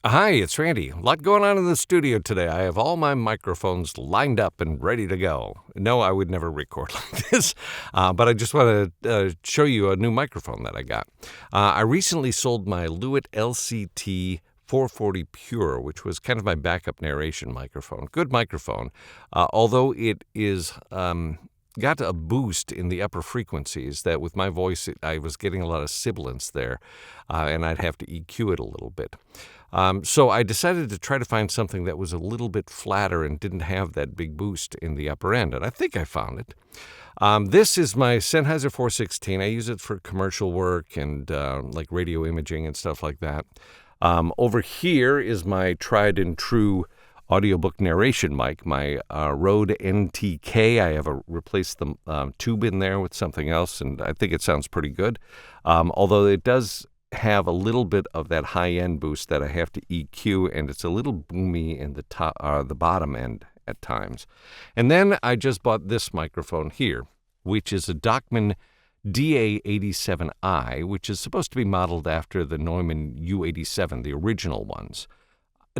Hi, it's Randy. A lot going on in the studio today. I have all my microphones lined up and ready to go. No, I would never record like this, but I just want to show you a new microphone that I got. I recently sold my Lewitt LCT 440 Pure, which was kind of my backup narration microphone. Good microphone, although it is got a boost in the upper frequencies that with my voice, I was getting a lot of sibilance there, and I'd have to EQ it a little bit. So I decided to try to find something that was a little bit flatter and didn't have that big boost in the upper end, and I think I found it. This is my Sennheiser 416. I use it for commercial work and like radio imaging and stuff like that. Over here is my tried and true audiobook narration mic, my Rode NTK. I have replaced the tube in there with something else, and I think it sounds pretty good, although it does have a little bit of that high-end boost that I have to EQ, and it's a little boomy in the the bottom end at times. And then I just bought this microphone here, which is a Dachman DA87i, which is supposed to be modeled after the Neumann U87, the original ones.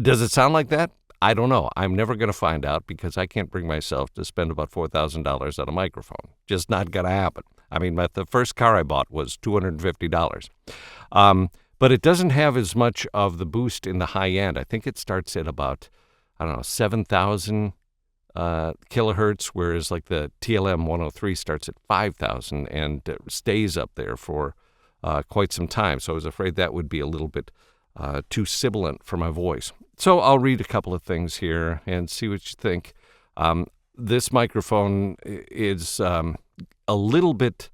Does it sound like that? I don't know. I'm never going to find out because I can't bring myself to spend about $4,000 on a microphone. Just not going to happen. I mean, the first car I bought was $250. But it doesn't have as much of the boost in the high end. I think it starts at about, 7,000 kilohertz, whereas like the TLM 103 starts at 5,000 and stays up there for quite some time. So I was afraid that would be a little bit too sibilant for my voice. So I'll read a couple of things here and see what you think. This microphone is a little bit,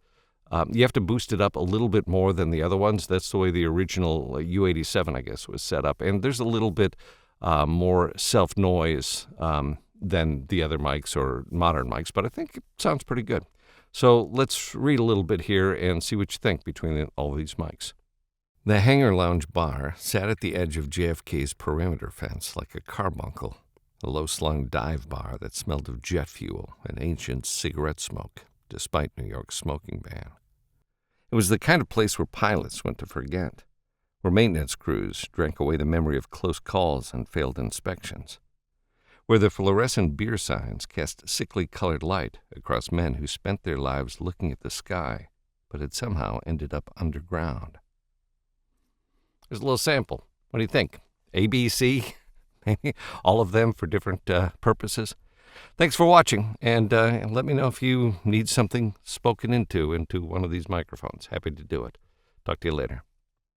you have to boost it up a little bit more than the other ones. That's the way the original U87, I guess, was set up. And there's a little bit more self-noise than the other mics or modern mics, but I think it sounds pretty good. So let's read a little bit here and see what you think between all these mics. The Hangar Lounge bar sat at the edge of JFK's perimeter fence like a carbuncle, a low-slung dive bar that smelled of jet fuel and ancient cigarette smoke, despite New York's smoking ban. It was the kind of place where pilots went to forget, where maintenance crews drank away the memory of close calls and failed inspections, where the fluorescent beer signs cast sickly-colored light across men who spent their lives looking at the sky but had somehow ended up underground. There's a little sample. What do you think? A, B, C? All of them for different purposes? Thanks for watching, and let me know if you need something spoken into one of these microphones. Happy to do it. Talk to you later.